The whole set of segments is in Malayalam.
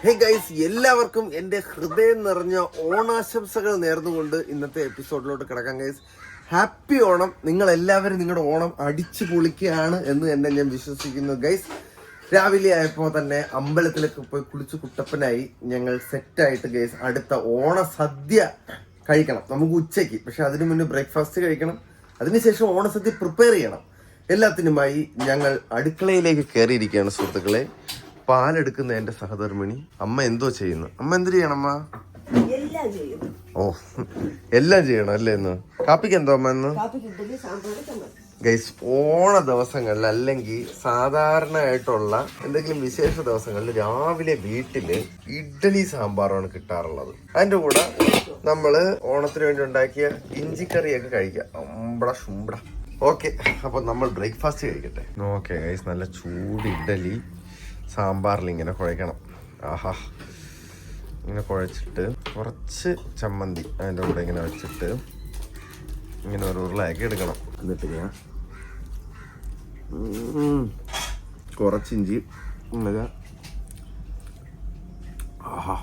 ഹേ ഗൈസ്, എല്ലാവർക്കും എൻ്റെ ഹൃദയം നിറഞ്ഞ ഓണാശംസകൾ നേർന്നുകൊണ്ട് ഇന്നത്തെ എപ്പിസോഡിലോട്ട് കിടക്കാം ഗൈസ്. ഹാപ്പി ഓണം. നിങ്ങൾ എല്ലാവരും നിങ്ങളുടെ ഓണം അടിച്ചു പൊളിക്കുകയാണ് എന്ന് തന്നെ ഞാൻ വിശ്വസിക്കുന്നു ഗൈസ്. രാവിലെ ആയപ്പോൾ തന്നെ അമ്പലത്തിലൊക്കെ പോയി കുളിച്ച് കുട്ടപ്പനായി ഞങ്ങൾ സെറ്റായിട്ട് ഗൈസ് അടുത്ത ഓണ സദ്യ കഴിക്കണം. നമുക്ക് ഉച്ചയ്ക്ക്, പക്ഷെ അതിനു മുന്നേ ബ്രേക്ക്ഫാസ്റ്റ് കഴിക്കണം. അതിനുശേഷം ഓണസദ്യ പ്രിപ്പയർ ചെയ്യണം. എല്ലാത്തിനുമായി ഞങ്ങൾ അടുക്കളയിലേക്ക് കയറിയിരിക്കുകയാണ് സുഹൃത്തുക്കളെ. പാലെടുക്കുന്ന എന്റെ സഹധർമ്മിണി അമ്മ എന്തോ ചെയ്യുന്നു. അമ്മ എന്ത് ചെയ്യണം അമ്മ? ഓ, എല്ലാം ചെയ്യണം അല്ലേ? ഇന്ന് കാപ്പിക്ക് എന്തോ അമ്മ? ഇന്ന് ഗൈസ്, ഓണ ദിവസങ്ങളിൽ അല്ലെങ്കിൽ സാധാരണയായിട്ടുള്ള എന്തെങ്കിലും വിശേഷ ദിവസങ്ങളിൽ രാവിലെ വീട്ടില് ഇഡ്ഡലി സാമ്പാറാണ് കിട്ടാറുള്ളത്. അതിന്റെ കൂടെ നമ്മള് ഓണത്തിന് വേണ്ടി ഉണ്ടാക്കിയ ഇഞ്ചിക്കറിയൊക്കെ കഴിക്കാം. അമ്പട ശുംബട. ഓക്കെ, അപ്പൊ നമ്മൾ ബ്രേക്ക്ഫാസ്റ്റ് കഴിക്കട്ടെ. ഓക്കെ ഗൈസ്, നല്ല ചൂട് ഇഡ്ഡലി സാമ്പാറിൽ ഇങ്ങനെ കുഴക്കണം. ആഹാ, ഇങ്ങനെ കുഴച്ചിട്ട് കുറച്ച് ചമ്മന്തി അതിൻ്റെ കൂടെ ഇങ്ങനെ വെച്ചിട്ട് ഇങ്ങനെ ഒരു ഉരുളയാക്കി എടുക്കണം. എന്നിട്ട് ഞാൻ കുറച്ച് ഇഞ്ചി ഇങ്ങനെ. ആഹാ,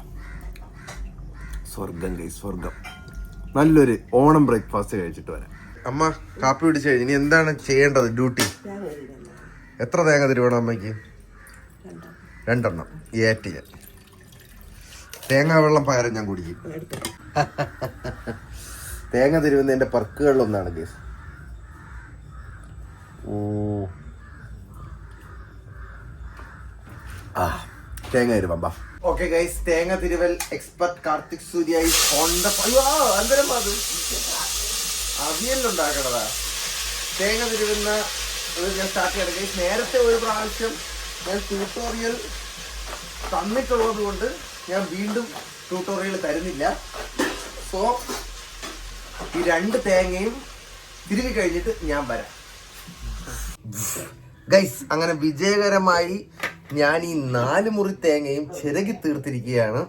സ്വർഗം കൈ സ്വർഗം. നല്ലൊരു ഓണം ബ്രേക്ക്ഫാസ്റ്റ് കഴിച്ചിട്ട് വരാം. അമ്മ കാപ്പി പിടിച്ച് കഴിഞ്ഞ് ഇനി എന്താണ് ചെയ്യേണ്ടത്? ഡ്യൂട്ടി. എത്ര തേങ്ങ തരുവാണ് അമ്മയ്ക്ക്? 2 എണ്ണം ഏറ്റ്. തേങ്ങാ വെള്ളം പകരം ഞാൻ കുടിക്കും. തേങ്ങ തരുന്നതിന്റെ പെർക്കുകളിലൊന്നാണ് കേസ്. ഓ ആ, തേങ്ങ തരുമ്പ. ഓക്കെ ഗൈസ്, തേങ്ങ തിരുവൽ എക്സ്പെർട്ട് കാർത്തിക് സൂര്യ അവിയലുണ്ടാക്കണതാ. തേങ്ങ തിരുവുന്ന ഞാൻ സ്റ്റാർട്ട് ചെയ്യണം ഗൈസ്. നേരത്തെ ഒരു പ്രാവശ്യം ഞാൻ ട്യൂട്ടോറിയൽ തന്നിട്ടുള്ളത് കൊണ്ട് ഞാൻ വീണ്ടും ട്യൂട്ടോറിയൽ തരുന്നില്ല. സോ ഈ 2 തേങ്ങയും തിരുവി കഴിഞ്ഞിട്ട് ഞാൻ വരാം ഗൈസ്. അങ്ങനെ വിജയകരമായി ഞാൻ ഈ 4 മുറി തേങ്ങയും ചിരകി തീർത്തിരിക്കുകയാണ്.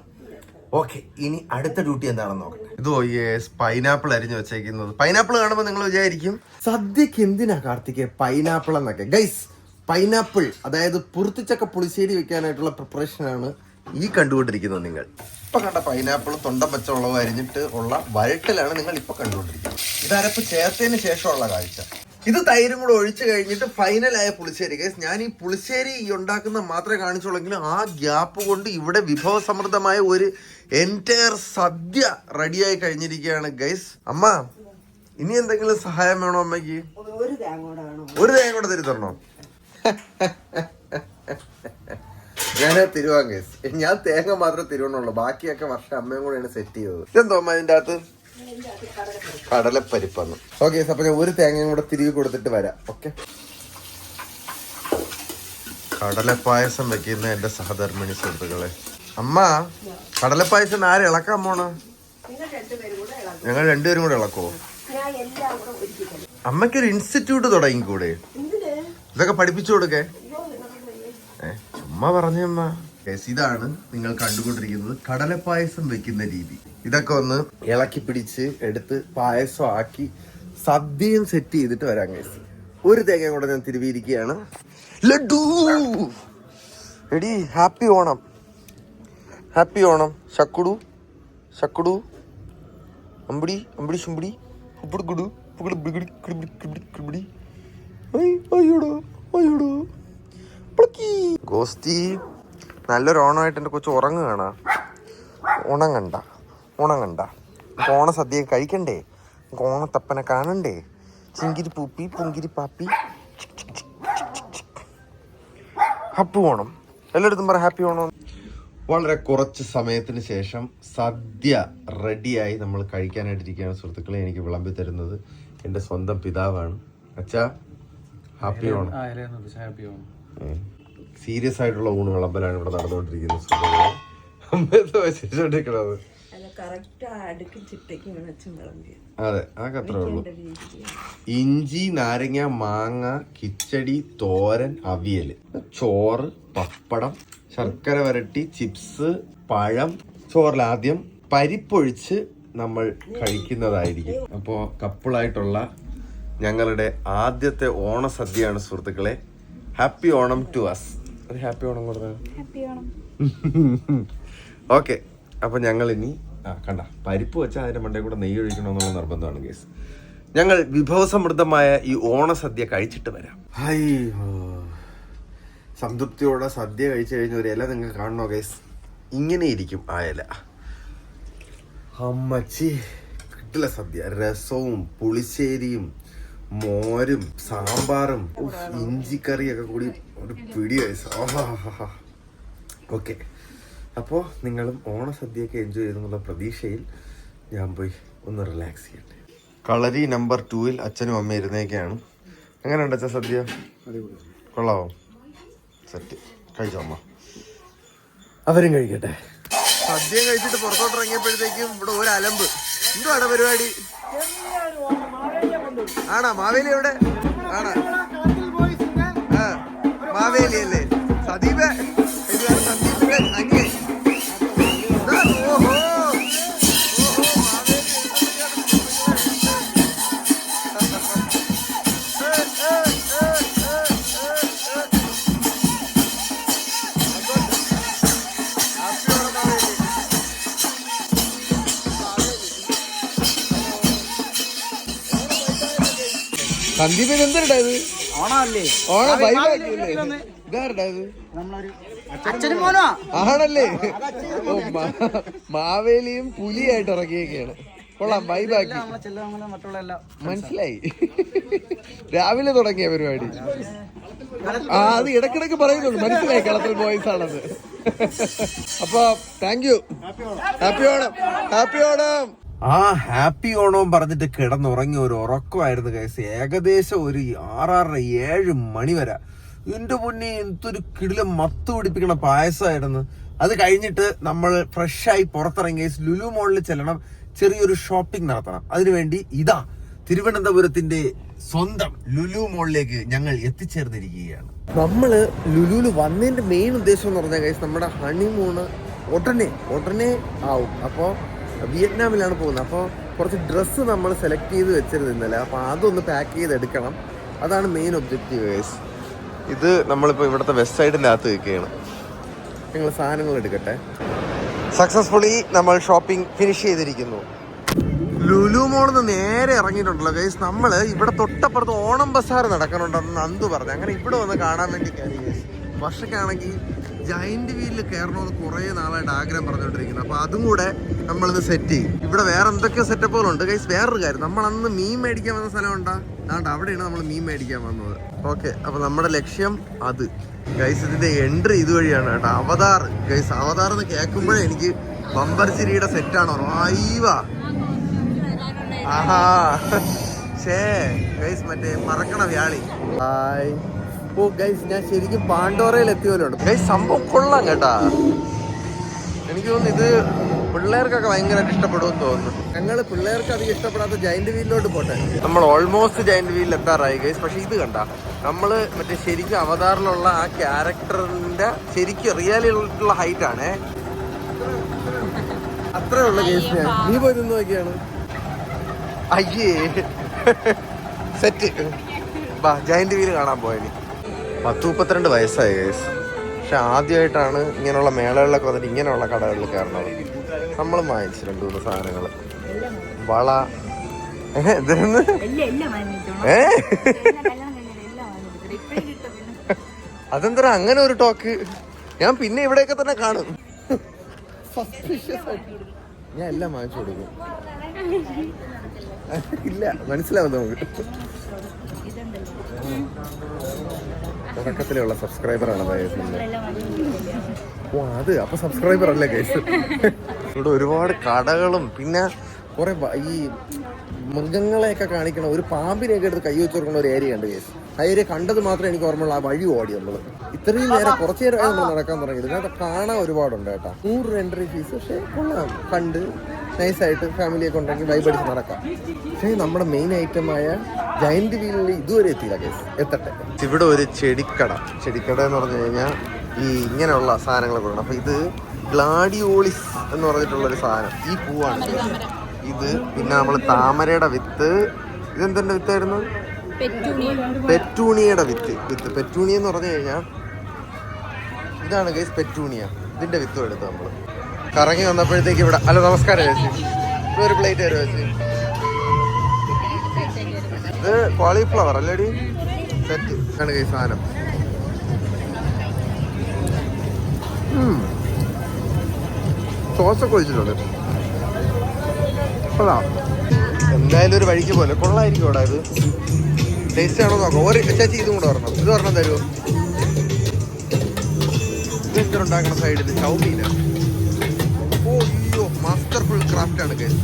ഓക്കെ, ഇനി അടുത്ത ഡ്യൂട്ടി എന്താണെന്ന് നോക്കട്ടെ. ഇതോ യെസ്, പൈനാപ്പിൾ അരിഞ്ഞു വെച്ചേക്കുന്നത്. പൈനാപ്പിൾ കാണുമ്പോൾ നിങ്ങൾ വിചാരിക്കും സദ്യക്ക് എന്തിനാ കാർത്തികേ പൈനാപ്പിൾ എന്നൊക്കെ. ഗൈസ്, പൈനാപ്പിൾ അതായത് പുറത്തിച്ചക്ക പുളിശ്ശേരി വെക്കാനായിട്ടുള്ള പ്രിപ്പറേഷനാണ് ഈ കണ്ടുകൊണ്ടിരിക്കുന്നത്. നിങ്ങൾ ഇപ്പൊ കണ്ട പൈനാപ്പിൾ തൊണ്ടം പച്ചമുളക് അരിഞ്ഞിട്ട് ഉള്ള വഴട്ടിലാണ് നിങ്ങൾ ഇപ്പൊ കണ്ടുകൊണ്ടിരിക്കുന്നത്. ഇത് അരപ്പ് ചേർത്തതിന് ശേഷമുള്ള കാഴ്ച. ഇത് തൈരും കൂടെ ഒഴിച്ചു കഴിഞ്ഞിട്ട് ഫൈനലായ പുളിശ്ശേരി. ഗൈസ്, ഞാൻ ഈ പുളിശ്ശേരി ഉണ്ടാക്കുന്ന മാത്രമേ കാണിച്ചുള്ളെങ്കിലും ആ ഗ്യാപ്പ് കൊണ്ട് ഇവിടെ വിഭവസമൃദ്ധമായ ഒരു എൻറ്റയർ സദ്യ റെഡിയായി കഴിഞ്ഞിരിക്കുകയാണ് ഗൈസ്. അമ്മ, ഇനി എന്തെങ്കിലും സഹായം വേണോ അമ്മയ്ക്ക്? ഒരു തേങ്ങ കൂടെ തരുത്തരണോ? ഞാൻ തിരുവാൻ കേസ്. ഞാൻ തേങ്ങ മാത്രമേ തിരുവണ്ണുള്ളൂ, ബാക്കിയൊക്കെ വർഷം അമ്മയും കൂടെയാണ് സെറ്റ് ചെയ്തത്. ഇതെന്തോ അമ്മ ഇതിൻ്റെ അകത്ത്? കടലപ്പരിപ്പാന്ന്. ഓക്കെ, അപ്പൊ ഞാൻ ഒരു തേങ്ങയും കൂടെ തിരികെ കൊടുത്തിട്ട് വരാം. ഓക്കെ, കടലപ്പായസം വെക്കുന്ന എന്റെ സഹധർമ്മിണി സുഹൃത്തുക്കളെ. അമ്മ, കടലപ്പായസം ആരെ ഇളക്കാൻ പോണ? ഞങ്ങൾ 2 പേരും കൂടെ ഇളക്കോ? അമ്മയ്ക്കൊരു ഇൻസ്റ്റിറ്റ്യൂട്ട് തുടങ്ങിക്കൂടെ? ഇതൊക്കെ പഠിപ്പിച്ചു കൊടുക്കേ. ചുമ്മാ പറഞ്ഞമ്മ. ഇതാണ് നിങ്ങൾ കണ്ടുകൊണ്ടിരിക്കുന്നത് കടലപ്പായസം വെക്കുന്ന രീതി. ഇതൊക്കെ ഒന്ന് ഇളക്കി പിടിച്ച് എടുത്ത് പായസം ആക്കി സദ്യയും സെറ്റ് ചെയ്തിട്ട് വരാം ഗൈസ്. ഒരു തേങ്ങ കൂടെ ഞാൻ തിരുവിയിരിക്കുകയാണ്. ലഡു എടി, ഹാപ്പി ഓണം, ഹാപ്പി ഓണം. ശക്കുടു ശക്കുടു അമ്പടി അമ്പടി ശുമ്പടി ഉപ്പിടുകുടു പുകിടി അയ്യോടോ അയ്യോടോ ഗോസ്തി. നല്ലൊരു ഓണമായിട്ട് എൻ്റെ കൊച്ചു ഉറങ്ങുകയാണ്. ഉണങ്ങണ്ട ഉണങ്ങണ്ട. ഓണസദ്യ കഴിക്കണ്ടേ? ഓണത്തപ്പനെ കാണണ്ടേ? ചിങ്കിരി പൂപ്പി പുങ്കിരി പാപ്പി. ഹാപ്പി ഓണം. എല്ലായിടത്തും പറ ഹാപ്പി ഓണം. വളരെ കുറച്ച് സമയത്തിന് ശേഷം സദ്യ റെഡിയായി നമ്മൾ കഴിക്കാനായിട്ടിരിക്കുകയാണ് സുഹൃത്തുക്കളെ. എനിക്ക് വിളമ്പി തരുന്നത് എൻ്റെ സ്വന്തം പിതാവാണ്. അച്ഛാ, ഹാപ്പി ഓണം. സീരിയസ് ആയിട്ടുള്ള ഊണ് വിളമ്പലാണ് ഇവിടെ നടന്നുകൊണ്ടിരിക്കുന്നത് സുഹൃത്തുക്കളെ. അമ്മയത്തെ വിശേഷിച്ചോണ്ടിരിക്കണത്. അതെ, അതൊക്കെ അത്രേ ഉള്ളൂ. ഇഞ്ചി, നാരങ്ങ, മാങ്ങ, കിച്ചടി, തോരൻ, അവിയൽ, ചോറ്, പപ്പടം, ശർക്കര വരട്ടി, ചിപ്സ്, പഴം. ചോറിൽ ആദ്യം പരിപ്പൊഴിച്ച് നമ്മൾ കഴിക്കുന്നതായിരിക്കും. അപ്പോൾ കപ്പിളായിട്ടുള്ള ഞങ്ങളുടെ ആദ്യത്തെ ഓണസദ്യയാണ് സുഹൃത്തുക്കളെ. Happy Onam to us. ഒരു ഹാപ്പി ഓണം കൊടുത്തത്. ഓക്കെ, അപ്പൊ ഞങ്ങൾ ഇനി കണ്ട പരിപ്പ് വെച്ചാൽ അതിന്റെ മണ്ടയിൽ കൂടെ നെയ്യ് ഒഴിക്കണമെന്നുള്ള നിർബന്ധമാണ് ഗേസ്. ഞങ്ങൾ വിഭവസമൃദ്ധമായ ഈ ഓണസദ്യ കഴിച്ചിട്ട് വരാം. സംതൃപ്തിയോടെ സദ്യ കഴിച്ചു കഴിഞ്ഞ ഒരു ഇല നിങ്ങൾക്ക് കാണണോ ഗേസ്? ഇങ്ങനെ ഇരിക്കും ആ ഇല. അമ്മച്ചി കിട്ടില്ല സദ്യ. രസവും പുളിശ്ശേരിയും മോരും സാമ്പാറും ഇഞ്ചിക്കറിയൊക്കെ കൂടി ഒരു പിടി ഗേസ്. ഓക്കെ, അപ്പോൾ നിങ്ങളും ഓണസദ്യയൊക്കെ എൻജോയ് ചെയ്തെന്നുള്ള പ്രതീക്ഷയിൽ ഞാൻ പോയി ഒന്ന് റിലാക്സ് ചെയ്യട്ടെ. കളരി നമ്പർ 2-ൽ അച്ഛനും അമ്മ ഇരുന്നേക്കാണ്. എങ്ങനെയുണ്ട് അച്ഛൻ സദ്യ? കൊള്ളാവോ? സെറ്റ്. കഴിച്ചോ അമ്മ? അവരും കഴിക്കട്ടെ. സദ്യ കഴിച്ചിട്ട് പുറത്തോട്ട് ഇറങ്ങിയപ്പോഴത്തേക്കും ഇവിടെ ഒരു അലമ്പ്. എന്തുവാണ് പരിപാടി? ആണോ മാവേലി? എവിടെ ആണോ? മാവേലി അല്ലേ? സദീപ് സന്ദീപിന്റെ അനിയൻ. ഓഹോ, സന്ദീപ് എന്തിനായത്? ഓണല്ലേ? ഓണം ആണല്ലേ? ഓ, മാവേലിയും പുലിയായിട്ട് ഇറങ്ങിയൊക്കെയാണ്. കൊള്ളാം, ബൈബാക്കി. മനസ്സിലായി. രാവിലെ തുടങ്ങിയ പരിപാടി. അത് ഇടക്കിടക്ക് പറയുന്നുള്ളൂ. മനസ്സിലായി കളത്തിൽ ബോയ്സ് ആണത്. അപ്പൊ thank you. Happy Onam. Happy Onam. ആ ഹാപ്പി ഓണവും പറഞ്ഞിട്ട് കിടന്നുറങ്ങിയ ഒരു ഉറക്കമായിരുന്നു ഗൈസ്. ഏകദേശം ഒരു 6-7 മണി വരെ. എന്റെ പൊന്നി, എന്തൊരു കിടിലം മത്ത് പിടിപ്പിക്കണ പായസമായിരുന്നു. അത് കഴിഞ്ഞിട്ട് നമ്മൾ ഫ്രഷായി പുറത്തിറങ്ങി ഗൈസ്. ലുലു മോളിൽ ചെല്ലണം, ചെറിയൊരു ഷോപ്പിംഗ് നടത്തണം. അതിനുവേണ്ടി ഇതാ തിരുവനന്തപുരത്തിന്റെ സ്വന്തം ലുലു മോളിലേക്ക് ഞങ്ങൾ എത്തിച്ചേർന്നിരിക്കുകയാണ്. നമ്മള് ലുലുവിൽ വന്നതിന്റെ മെയിൻ ഉദ്ദേശം എന്ന് പറഞ്ഞാൽ ഗൈസ്, നമ്മുടെ ഹണിമൂണ് ഉടനെ ആവും. അപ്പോൾ വിയറ്റ്നാമിലാണ് പോകുന്നത്. അപ്പോൾ കുറച്ച് ഡ്രസ്സ് നമ്മൾ സെലക്ട് ചെയ്ത് വെച്ചിരുന്നു ഇന്നലെ. അപ്പോൾ അതൊന്ന് പാക്ക് ചെയ്തെടുക്കണം. അതാണ് മെയിൻ ഒബ്ജക്റ്റീവ് ഗൈസ്. ഇത് നമ്മളിപ്പോൾ ഇവിടുത്തെ വെസ്റ്റ് സൈഡിൻ്റെ അകത്ത് നിൽക്കുകയാണ്. ഞങ്ങൾ സാധനങ്ങൾ എടുക്കട്ടെ. സക്സസ്ഫുള്ളി നമ്മൾ ഷോപ്പിംഗ് ഫിനിഷ് ചെയ്തിരിക്കുന്നു. ലുലു മോളിൽ നിന്ന് നേരെ ഇറങ്ങിയിട്ടുണ്ടല്ലോ ഗൈസ്. നമ്മൾ ഇവിടെ തൊട്ടപ്പുറത്ത് ഓണം ബസാർ നടക്കണുണ്ടെന്ന് നന്ദു പറഞ്ഞു. അങ്ങനെ ഇവിടെ വന്ന് കാണാൻ വേണ്ടി കയറി ഗൈസ്. വർഷക്കാണെങ്കിൽ ജയന്റ് വീലിൽ കയറണമെന്ന് കുറേ നാളായിട്ട് ആഗ്രഹം പറഞ്ഞുകൊണ്ടിരിക്കുന്നത്. അപ്പോൾ അതും കൂടെ നമ്മളിന്ന് സെറ്റ് ചെയ്യും. ഇവിടെ വേറെ എന്തൊക്കെ സെറ്റപ്പുകളുണ്ട് ഗൈസ്. വേറൊരു കാര്യം, നമ്മൾ അന്ന് മീൻ മേടിക്കാൻ വന്ന സ്ഥലം ഉണ്ടാ, അതുകൊണ്ട് അവിടെയാണ് നമ്മൾ മീൻ മേടിക്കാൻ വന്നത്. ഓക്കെ, അപ്പോൾ നമ്മുടെ ലക്ഷ്യം അത് ഗൈസ്. ഇതിന്റെ എൻട്രി ഇതുവഴിയാണ് കേട്ടോ. അവതാർ ഗൈസ്. അവതാർ എന്ന് കേൾക്കുമ്പോഴേ എനിക്ക് ബമ്പർ ചിരിയുടെ സെറ്റാണോ അയ്യവാ. ആഹാ ഷേ ഗൈസ്, മറ്റേ പറക്കണ വ്യാളി. ഹായ്. ഓ ഗൈസ്, ഞാൻ ശരിക്കും പാണ്ടോറയിൽ എത്തിയപോലുണ്ട് ഗൈസ്. സംഭവം കൊള്ളാം കേട്ടാ. എനിക്ക് തോന്നുന്നു ഇത് പിള്ളേർക്കൊക്കെ ഭയങ്കരമായിട്ട് ഇഷ്ടപ്പെടുമെന്ന് തോന്നുന്നു. ഞങ്ങൾ പിള്ളേർക്ക് അധികം ഇഷ്ടപ്പെടാത്ത ജയന്റ് വീലിലോട്ട് പോട്ടെ. നമ്മൾ ഓൾമോസ്റ്റ് ജയന്റ് വീലിൽ എത്താറായി ഗൈസ്. പക്ഷെ ഇത് കണ്ട, നമ്മള് മറ്റേ ശരിക്കും അവതാറിലുള്ള ആ ക്യാരക്ടറിന്റെ ശരിക്കും റിയലിലുള്ള ഹൈറ്റ് ആണേ. അത്രേ ഉള്ള ഗൈസ്. ഞാൻ നീ പോയി നിന്ന് നോക്കിയാണ്. അയ്യേ സെറ്റ്. ബാ ജയന്റ് വീല് കാണാൻ പോയനി. 10-32 വയസ്സായി ഗൈസ്. പക്ഷെ ആദ്യമായിട്ടാണ് ഇങ്ങനെയുള്ള മേളകളിലൊക്കെ വന്നിട്ട് ഇങ്ങനെയുള്ള കടകളിൽ കയറണത്. നമ്മളും വാങ്ങിച്ചു 2-3 സാധനങ്ങൾ. വള അതെന്താ അങ്ങനെ ഒരു ടോക്ക്? ഞാൻ പിന്നെ ഇവിടെയൊക്കെ തന്നെ കാണും. ഞാൻ എല്ലാം വാങ്ങിച്ചു കൊടുക്കും. ഇല്ല, മനസ്സിലാവും നമുക്ക്. തുടക്കത്തിലുള്ള സബ്സ്ക്രൈബറാണ് ഗൈസ്. ഓ അത് അപ്പൊ സബ്സ്ക്രൈബർ അല്ലേ ഗൈസ്. ഇവിടെ ഒരുപാട് കടകളും പിന്നെ കുറെ ഈ മൃഗങ്ങളെയൊക്കെ കാണിക്കണ ഒരു പാമ്പിനെയൊക്കെ എടുത്ത് കൈ വെച്ച് കൊടുക്കുന്ന ഒരു ഏരിയ ഉണ്ട് ഗൈസ്. ആ ഏരിയ കണ്ടത് മാത്രമേ എനിക്ക് ഓർമ്മയുള്ളൂ. ആ വഴി ഓടി നമ്മൾ ഇത്രയും നേരം കുറച്ച് നേരമായി നമ്മൾ നടക്കാൻ തുടങ്ങിയത്. ഇതിനകത്ത് കാണാൻ ഒരുപാടുണ്ട് കേട്ടോ. 100 എൻട്രി ഫീസ്. പക്ഷെ കൊള്ളാം, കണ്ട് നൈസായിട്ട് ഫാമിലിയൊക്കെ ഉണ്ടെങ്കിൽ വൈബ് അടിച്ച് നടക്കാം. പക്ഷേ നമ്മുടെ മെയിൻ ഐറ്റമായ ജയന്റ് വീലിൽ ഇതുവരെ എത്തിയില്ല ഗൈസ്. എത്തട്ടെ. ഇവിടെ ഒരു ചെടിക്കട എന്ന് പറഞ്ഞു കഴിഞ്ഞാൽ ഈ ഇങ്ങനെയുള്ള സാധനങ്ങളൊക്കെ ഉണ്ട്. അപ്പോൾ ഇത് ഗ്ലാഡിയോളിസ് എന്ന് പറഞ്ഞിട്ടുള്ളൊരു സാധനം. ഈ പൂവാണ് ഇത്. പിന്നെ നമ്മൾ താമരയുടെ വിത്ത്. ഇതെന്തിൻ്റെ വിത്തായിരുന്നു? പെറ്റൂണിയുടെ വിത്ത്. പെറ്റൂണി എന്ന് പറഞ്ഞു കഴിഞ്ഞാൽ ഇതാണ് ഗൈസ് പെറ്റൂണിയ. ഇതിന്റെ വിത്തും എടുത്ത് നമ്മള് കറങ്ങി വന്നപ്പോഴത്തേക്ക് ഇവിടെ. അല്ല നമസ്കാരം ചേച്ചി, ഇതൊരു പ്ലേറ്റ് തരുമോ ചേച്ചി? ഇത് കോളിഫ്ലവർ അല്ലേടി? സെറ്റ് ആണ് ഗൈസ് സാധനം. സോസൊക്കെ ഒഴിച്ചിട്ടുണ്ട്. കൊള്ളാം. എന്തായാലും ഒരു വഴിക്ക് പോലെ കൊള്ളായിരിക്കും ഇവിടെ. ഇത് ടേസ്റ്റ് ആണോ നോക്കാം. ഒരു ചേച്ചി ഇതും കൂടെ വരണം. ഇത് പറഞ്ഞാൽ തരുമോ? ഇതെന്താ ഉണ്ടാക്കണ സൈഡിൽ ചൗമീന. ഓ അയ്യോ, മാസ്റ്റർഫുൾ ക്രാഫ്റ്റ് ആണ് കേസ്.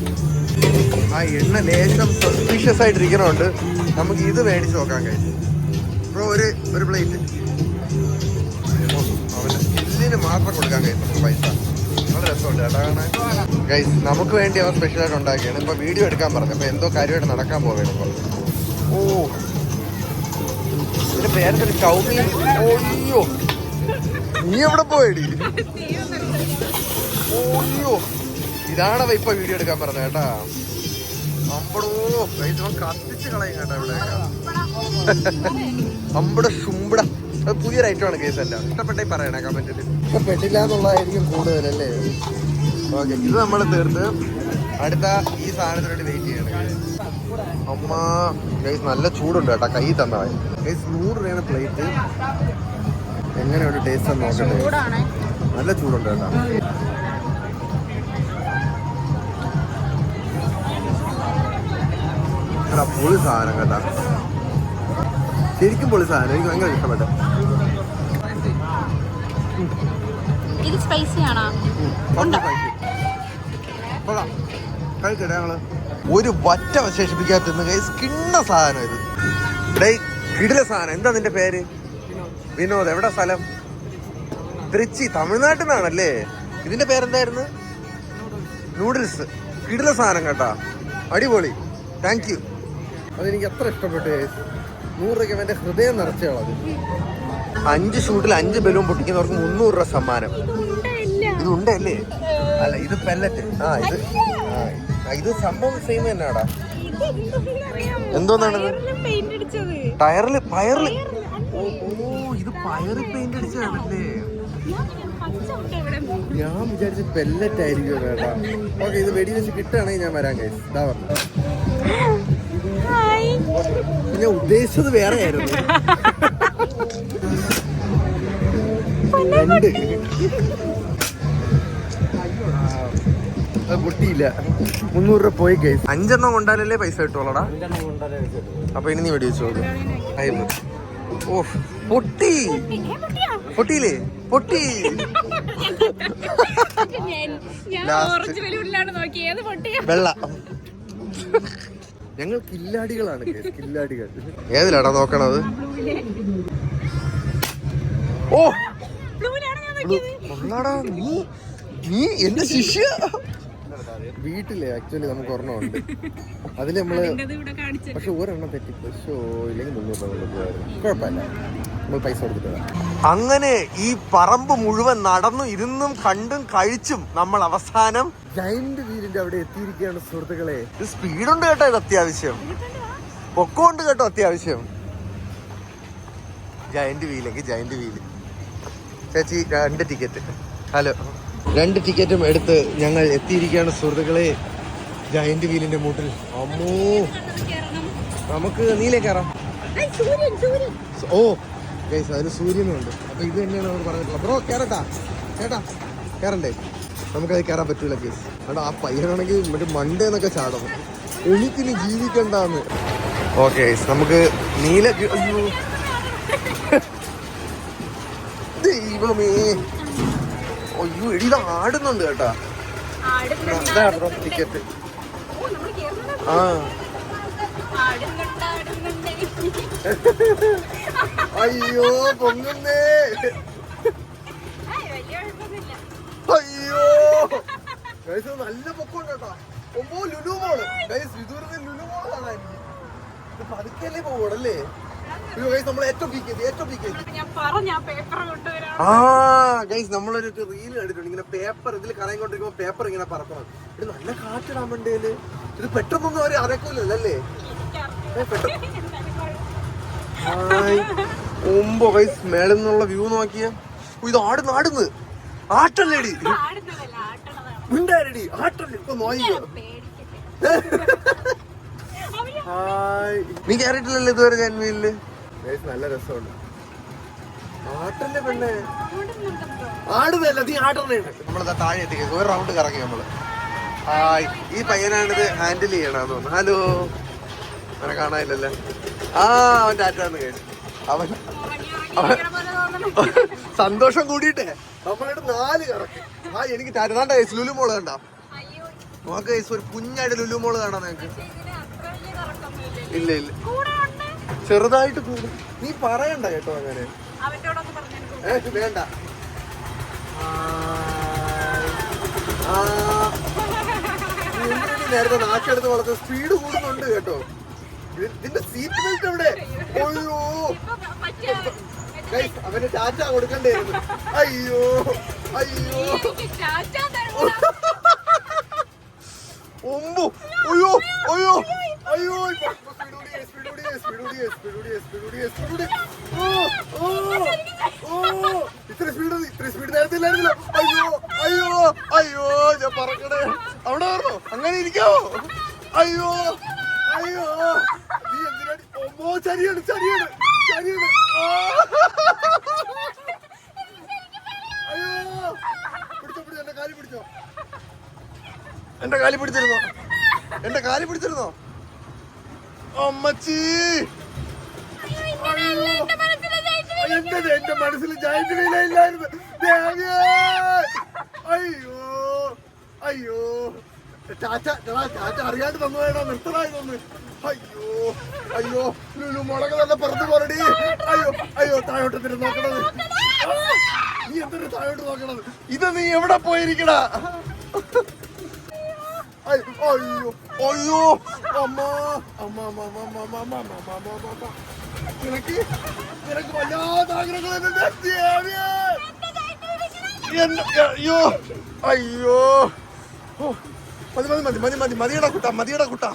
ആ എണ്ണ ലേശം സസ്പീഷ്യസ് ആയിട്ടിരിക്കണോണ്ട് നമുക്ക് ഇത് മേടിച്ച് നോക്കാൻ കഴിയും. ബ്രോ ഒരു പ്ലേറ്റ് അവന് ഇതിന് മാത്രം കൊടുക്കാൻ കഴിയും നമുക്ക് പൈസ. നല്ല രസമുണ്ട് കേട്ടോ കാണാൻ. ഗൈസ് നമുക്ക് വേണ്ടി അവൻ സ്പെഷ്യലായിട്ട് ഉണ്ടാക്കിയാണ്. ഇപ്പൊ വീഡിയോ എടുക്കാൻ പറഞ്ഞു. അപ്പൊ എന്തോ കാര്യമായിട്ട് നടക്കാൻ പോവുകയാണ് ഇപ്പൊ. ഓ ഇതിന്റെ പേരൊരു ചൗമീൻ. ഓയ്യോ, നീ എവിടെ പോയടി? ഓയ്യോ, ഇതാണ് ഇപ്പൊ വീഡിയോ എടുക്കാൻ പറഞ്ഞത് കേട്ടാ. അമ്പടോ ഗൈസ്, അവൻ കത്തിച്ച് കളയും കേട്ടോ ഇവിടെ. അമ്പട ശുമ്പട. അത് പുതിയൊരു ഐറ്റമാണ് കേസ്. എല്ലാം ഇഷ്ടപ്പെട്ടേ പറയണേ കമന്റിൽ. ഇഷ്ടപ്പെട്ടില്ല എന്നുള്ളതായിരിക്കും കൂടുതലല്ലേ. ഓക്കെ, ഇത് നമ്മൾ തീർത്ത് അടുത്ത ഈ സാധനത്തിന് വേണ്ടി വെയിറ്റ് ചെയ്യണം. അമ്മ ഗൈസ് നല്ല ചൂടുണ്ട് കേട്ടോ. കൈ തന്നാ ഗൈസ്. 100 രൂപയാണ് പ്ലേറ്റ്. എങ്ങനെയുണ്ട് ടേസ്റ്റ് എന്ന് നോക്കട്ടെ. നല്ല ചൂടുണ്ട് കേട്ടോ. പൊളി സാധനം കേട്ടാ, ശരിക്കും പൊളി സാധനം. എനിക്ക് ഭയങ്കര ഇഷ്ടപ്പെട്ടു. ഇത് സ്പൈസി ആണോ? കഴിക്കട്ടെ ഞങ്ങള്. ഒരു വറ്റ അവശേഷിപ്പിക്കാത്ത കിണ്ണ സാധനം ഇത്. കിടില സാധനം. എന്താ നിന്റെ പേര്? വിനോദ്. എവിടെ സ്ഥലം? തൃച്ചി, തമിഴ്നാട്ടിൽ നിന്നാണല്ലേ. ഇതിന്റെ പേരെന്തായിരുന്നു? നൂഡിൽസ്. കിടില സാധനം കേട്ടാ, അടിപൊളി. Thank you. അതെനിക്ക് അത്ര ഇഷ്ടപ്പെട്ടു. 100 രൂപയ്ക്ക് എന്റെ ഹൃദയം നിറച്ചുകളത്. 5 ഷൂട്ടിൽ 5 ബലൂൺ പൊട്ടിക്കുന്നവർക്ക് 300 രൂപ സമ്മാനം. ഇത് ഉണ്ടല്ലേ? അല്ല, ഇത് പെല്ലറ്റ്. ഇത് സംഭവം സെയിം തന്നെയാടാ. എന്തോന്നാണ് ടയറില്? പയറില്? ഓ, ഇത് പയറ് പെയിന്റ് അടിച്ചതാണല്ലേ. ഞാൻ വിചാരിച്ച പെല്ലറ്റ് ആയിരിക്കും കേട്ടാ. ഓക്കെ, ഇത് വെടി വെച്ച് കിട്ടുകയാണെങ്കിൽ ഞാൻ വരാൻ കഴിയും. ഇതാ പറഞ്ഞു. ഞാൻ ഉദ്ദേശിച്ചത് വേറെ ആയിരുന്നു. പൊട്ടിയില്ല. 300 രൂപ പോയി കേസ്. 5 കൊണ്ടാലല്ലേ പൈസ കിട്ടുള്ളടാ. അപ്പൊ ഇനി നീ വെടി വെച്ചോ. ഓ പൊട്ടി. പൊട്ടിയില്ലേ? പൊട്ടി. വെള്ള. ഞങ്ങൾ കില്ലാടികളാണ്. കില്ലാടികൾ. ഏതിലാടാ നോക്കണത്? ഓ ഒന്നാടാ, നീ എന്റെ ശിഷ്യ. വീട്ടിലെ ആക്ച്വലി നമുക്ക് ഒരെണ്ണമുണ്ട്. അതിൽ നമ്മള് പക്ഷെ ഒരെണ്ണം തെറ്റിപ്പോയി. ഇല്ലെങ്കിൽ 300 രൂപ കുഴപ്പമില്ല, നമ്മൾ പൈസ കൊടുത്തിട്ട്. അങ്ങനെ ഈ പറമ്പ് മുഴുവൻ നടന്നും ഇരുന്നും കണ്ടും കഴിച്ചും നമ്മൾ അവസാനം ജയന്റ് വീലിന്റെ അവിടെ എത്തിയിരിക്കുകയാണ് സുഹൃത്തുക്കളെ. ഇത് സ്പീഡുണ്ട് കേട്ടോ. ഇത് അത്യാവശ്യം പൊക്കമുണ്ട് കേട്ടോ. അത്യാവശ്യം ജയന്റ് വീലെങ്കിൽ ജയന്റ് വീല്. ചേച്ചി 2 ടിക്കറ്റ്. ഹലോ, 2 ടിക്കറ്റും എടുത്ത് ഞങ്ങൾ എത്തിയിരിക്കുകയാണ് സുഹൃത്തുക്കളെ ജയന്റ് വീലിന്റെ മൂട്ടിൽ. അമ്മോ, നമുക്ക് നീലേ കയറാം. ഓ ഗൈസ്, അതിന് സൂര്യനുണ്ട്. അപ്പൊ ഇത് തന്നെയാണ് നമ്മൾ പറഞ്ഞിട്ടുള്ളത്. ബ്രോ കയറട്ടാ ചേട്ടാ, കയറണ്ടേ? നമുക്കത് കയറാൻ പറ്റൂല കേസ്. കേട്ടോ, ആ പയ്യനാണെങ്കിൽ മറ്റേ മണ്ടേന്നൊക്കെ ചാടണം. എനിക്കിനി ജീവിക്കണ്ടെന്ന്. ഓക്കെ, നമുക്ക് നീല. അയ്യോ ദൈവമേ, അയ്യോ എടിത് ആടുന്നുണ്ട് കേട്ടാ. ടിക്കറ്റ്. ആ അയ്യോ പൊങ്ങുന്നേ. അയ്യോ നല്ല പൊക്കം കേട്ടാ. ഒമ്പോ ലുലു മോള്. വിദൂരത്തിൽ ലുലു മോള് കാണാൻ ഇത് പതുക്കല്ലേ പോവണല്ലേ. നമ്മളൊരു റീല് കണ്ടിട്ടുണ്ട്. ഇങ്ങനെ പേപ്പർ ഇതിൽ കറങ്ങിക്കൊണ്ടിരിക്കുമ്പോ പേപ്പർ ഇങ്ങനെ പറക്കണം. ഇത് നല്ല കാറ്റിടാൻ വേണ്ടേല്. ഇത് പെട്ടെന്നൊന്നും അവര് അരക്കൂലല്ലേ. ഒമ്പോ ഗൈസ്, മേളിൽ നിന്നുള്ള വ്യൂ നോക്കിയ ഇത് ആടുന്ന് ആട്ടല്ലേടി ഉണ്ടായി ആട്ടല്ലേ ഇപ്പൊ നോയിക്കോ. ഹായ്, നീ കയറിയിട്ടില്ലല്ലോ ഇതുവരെ ജന്മയില്? നല്ല രസമുണ്ട്. ആട്ടല്ലേ പെണ്ണെ, ആടുന്നല്ല നീ ആട്ടുന്നുണ്ട്. നമ്മളതാ താഴെ എത്തിക്കുക, ഒരു റൗണ്ട് കറങ്ങി നമ്മള്. ഹായ്, ഈ പയ്യനാണിത് ഹാൻഡിൽ ചെയ്യണമെന്ന് തോന്നുന്നു. ഹലോ, അവനെ കാണാനില്ലല്ലേ? ആ, അവൻ ടാറ്റാന്ന് കേട്ടു. അവൻ സന്തോഷം കൂടിയിട്ടേ നമ്മളായിട്ട് 4 കറക്കി. ആ, എനിക്ക് ടാറ്റാ കേസ് ലുലു മോള് കണ്ട നോക്ക കേസ്, ഒരു കുഞ്ഞായിട്ട് ലുലു മോള് കാണാൻ നിങ്ങക്ക്? ഇല്ല ഇല്ല, ചെറുതായിട്ട് കൂടും. നീ പറയണ്ട കേട്ടോ അങ്ങനെ. വേണ്ട. നേരത്തെ നാക്കെടുത്ത് വളർത്ത സ്പീഡ് കൂടുന്നുണ്ട് കേട്ടോ. ഇതിന്റെ സീറ്റ് ബെൽറ്റ് എവിടെ? അയ്യോ, അവന് ടാറ്റ കൊടുക്കണ്ടായിരുന്നു. അയ്യോ അയ്യോ ഒമ്പു, അയ്യോ അയ്യോ അയ്യോ, ഇത്ര സ്പീഡ് നേരത്തെ ഇല്ലായിരുന്നല്ലോ. അയ്യോ അയ്യോ അയ്യോ, ഞാൻ പറക്കണേ. അവിടെ പറഞ്ഞോ അങ്ങനെ ഇരിക്കാവോ? അയ്യോ അയ്യോ, നീ എന്തിനാണ്? ഒമ്പോ, ചരിയാണ് ചരിയാണ് ചരിയാണ്. അയ്യോ, പിടിച്ചോ പിടിച്ചോ, എന്റെ കാലി പിടിച്ചോ, എന്റെ കാലി പിടിച്ചിരുന്നോ, എന്റെ കാലി പിടിച്ചിരുന്നോ അമ്മച്ചി? എന്റെ മനസ്സിൽ ജയന്റ് വീലായിരുന്നു. അയ്യോ അയ്യോ, ടാറ്റ അറിയാണ്ട് തന്നതാണോ? നിർത്തണായതൊന്ന്. അയ്യോ അയ്യോ, ലുലു മുളക് തന്നെ പുറത്ത് പോരടി. അയ്യോ അയ്യോ, താഴോട്ട് തിരി നോക്കണത്. നീ എന്തൊരു താഴോട്ട് നോക്കണത്? ഇത് നീ എവിടെ പോയിരിക്കടാ? അയ്യോ അയ്യോ, അമ്മ അമ്മ അമ്മ അമ്മ അമ്മ അമ്മ അമ്മ അമ്മ, നിനക്ക് വല്ലാത്ത ആഗ്രഹങ്ങൾ. അയ്യോ അയ്യോ, മതി മതി മതി മതി മതി, മതിയടാ കുട്ടാ, മതിയടാ കുട്ടാ.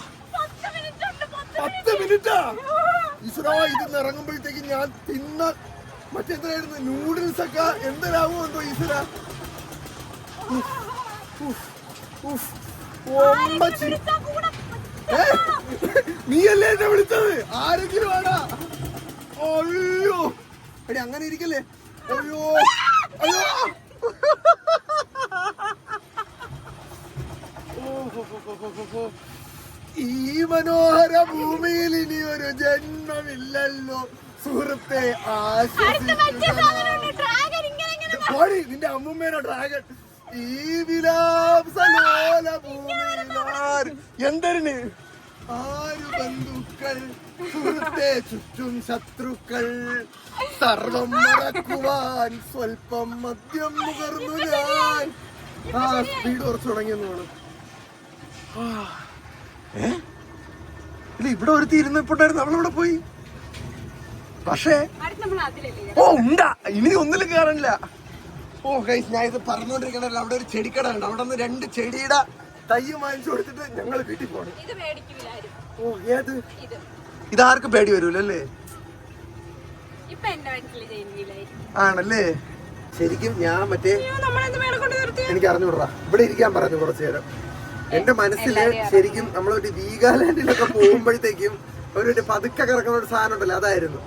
10 മിനിറ്റാ ഈശ്വരാ. ഇതിന്ന് ഇറങ്ങുമ്പോഴത്തേക്ക് ഞാൻ തിന്ന മറ്റെന്തായിരുന്നു നൂഡിൽസ് ഒക്കെ എന്തിനാവോ എന്തോ ഈശ്വര. നീയല്ലേ എന്നെ വിളിച്ചത്? ആരെങ്കിലും ആടാ? അയ്യോ എടി, അങ്ങനെ ഇരിക്കല്ലേ. അയ്യോ അയ്യോ, ഈ മനോഹര ഭൂമിയിൽ ഇനി ഒരു ജന്മമില്ലല്ലോ സുഹൃത്തെ. ആശ്വസിപ്പോടി, നിന്റെ അമ്മൂമ്മേനോ ഡ്രാഗൺ. ഈ വിലാസലോല ഭൂമിയിൽ എന്തരിന് ആരു ബന്ധുക്കൾ സുഹൃത്തെ, ചുറ്റും ശത്രുക്കൾ. സർവം മറക്കുവാൻ സ്വൽപ്പം മദ്യം മുകർന്നു ഞാൻ. ആ, സ്പീഡ് കുറച്ച് തുടങ്ങിയെന്ന് തോന്നുന്നു. ഇല്ല, ഇവിടെ ഒരു തീരുന്നപ്പോണ്ടായിരുന്നു, അവളിവിടെ പോയി. പക്ഷേ ഓ ഉണ്ടാ, ഇനി ഒന്നിലും കയറില്ല. ഓ ഗൈസ്, ഞാൻ ഇത് പറഞ്ഞോണ്ടിരിക്കണല്ലോ. അവിടെ ഒരു ചെടിക്കട ഉണ്ട്. അവിടെ നിന്ന് 2 ചെടിയുടെ തൈ വാങ്ങിച്ചു കൊടുത്തിട്ട് ഞങ്ങൾ വീട്ടിൽ പോകണം. ഓ, ഏത്? ഇതാർക്കും പേടി വരൂലല്ലേ? ആണല്ലേ? ശരിക്കും ഞാൻ മറ്റേ എനിക്ക് അറിഞ്ഞുവിടാ, ഇവിടെ ഇരിക്കാൻ പറഞ്ഞു കുറച്ചു നേരം. എന്റെ മനസ്സില് ശരിക്കും നമ്മളൊരു വീഗാലാൻഡിലൊക്കെ പോകുമ്പോഴത്തേക്കും ഒരു പതുക്കെ കിടക്കുന്ന ഒരു സാധനം ഉണ്ടല്ലോ, അതായിരുന്നു.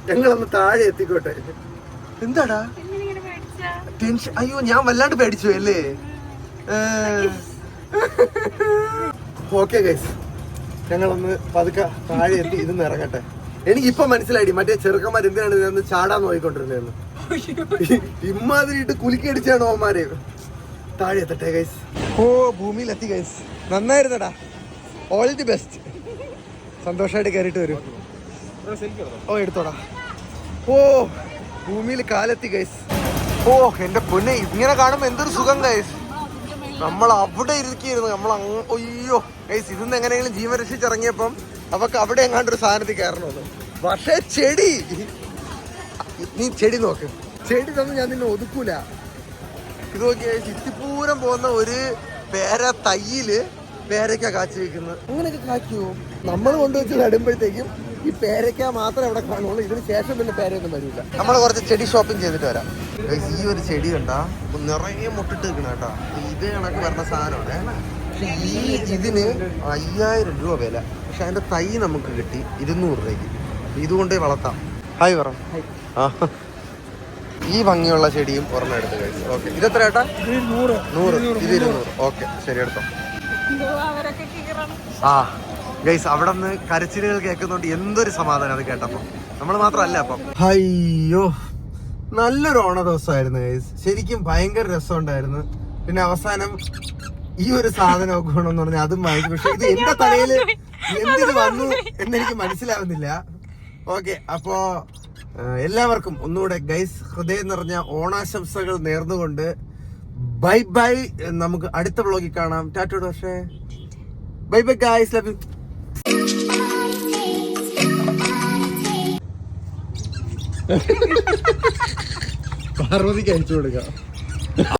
ഞങ്ങളൊന്ന് താഴെ എത്തിക്കോട്ടെ. എന്താടാ ടെൻഷൻ? അയ്യോ, ഞാൻ വല്ലാണ്ട് പേടിച്ചു അല്ലേ? ഓക്കെ ഗൈസ്, ഞങ്ങളൊന്ന് പതുക്കെ താഴെ എത്തി. ഇതൊന്ന് ഇറങ്ങട്ടെ. എനിക്കിപ്പൊ മനസ്സിലായി മറ്റേ ചെറുക്കന്മാർ എന്തിനാണ് ഇതിനൊന്ന് ചാടാൻ നോക്കിക്കൊണ്ടിരുന്നതെന്ന്. ഇമ്മാതിരിയിട്ട് കുലുക്കിയടിച്ചാണ് ഓമാരെ. താഴെ എത്തട്ടെ ഗൈസ്. ഓ, ഭൂമിയിലെത്തി ഗൈസ്. നന്നായിരുന്നടാ, ഓൾ ദി ബെസ്റ്റ്. സന്തോഷമായിട്ട് കയറിയിട്ട് വരും. ഓ, എടുത്തോടാ. ഓ, ഭൂമിയിൽ കാലെത്തി ഗൈസ്. ഓ എന്റെ പൊന്നെ, ഇങ്ങനെ കാണുമ്പോ എന്തൊരു സുഖം ഗൈസ്. നമ്മൾ അവിടെ ഇരിക്കുന്നു, നമ്മൾ അയ്യോ ഗൈസ്, ഇതിന്ന് എങ്ങനെയെങ്കിലും ജീവൻ രക്ഷിച്ചിറങ്ങിയപ്പം അവക്ക് അവിടെ എങ്ങാണ്ടൊരു സാധനത്തിൽ കയറണമെന്ന്. പക്ഷേ ചെടി, നീ ചെടി നോക്ക്. ചെടി തന്നു ഞാൻ നിന്നെ ഒതുക്കൂല. ഇത് നോക്കിയ ചിത്തിപ്പൂരം പോകുന്ന ഒരു പേര തയ്യില് പേരയ്ക്ക കാച്ചി വെക്കുന്നത്. അങ്ങനെയൊക്കെ കാച്ചുവോ? നമ്മൾ കൊണ്ടുവച്ച് നടുമ്പോഴത്തേക്കും ഈ പേരയ്ക്ക മാത്രമേ അവിടെ കാണുള്ളൂ. ഇതിന് ശേഷം പിന്നെ പേരയൊന്നും വരില്ല. നമ്മൾ കുറച്ച് ചെടി ഷോപ്പിംഗ് ചെയ്തിട്ട് വരാം. ഈ ഒരു ചെടി കണ്ടാ നിറയെ മുട്ടിട്ട് നിൽക്കണ കേട്ടാ. ഇതേ കണക്ക് വരുന്ന സാധനമാണ്. പക്ഷെ ഇതിന് 5000 രൂപ വില. പക്ഷെ അതിന്റെ തൈ നമുക്ക് കിട്ടി 200 രൂപയ്ക്ക്. ഇതുകൊണ്ടേ വളർത്താം. ഹായ് പറ. ആ, ഈ ഭംഗിയുള്ള ചെടിയും ഒരെണ്ണം എടുത്ത് കഴിച്ചു. ഓക്കെ, ഇതെത്ര ഏട്ടാ? 100. ഇത് 200. ഓക്കെ, ശരി, എടുത്തോ. ആ ഗൈസ്, അവിടെ നിന്ന് കരച്ചിലുകൾ കേൾക്കുന്നുണ്ട്. എന്തൊരു സമാധാനം അത് കേട്ടപ്പോ. നമ്മൾ മാത്രമല്ല അപ്പം. അയ്യോ, നല്ലൊരു ഓണ ദിവസമായിരുന്നു ഗൈസ്. ശരിക്കും ഭയങ്കര രസമുണ്ടായിരുന്നു. പിന്നെ അവസാനം ഈ ഒരു സാധനം ഒക്കെ വേണമെന്ന് പറഞ്ഞാൽ അതും വാങ്ങിച്ചു. പക്ഷെ ഇത് എന്റെ തലയിൽ എന്തിന് വന്നു എന്നെനിക്ക് മനസ്സിലാവുന്നില്ല. ഓക്കെ, അപ്പോ എല്ലാവർക്കും ഒന്നുകൂടെ ഗൈസ് ഹൃദയം നിറഞ്ഞ ഓണാശംസകൾ നേർന്നുകൊണ്ട് ബൈ ബൈ. നമുക്ക് അടുത്ത വ്ളോഗിൽ കാണാം. ടാറ്റോട് പക്ഷേ bye bye guys, love you. പാർവതിക്ക് അയച്ചു കൊടുക്കാം.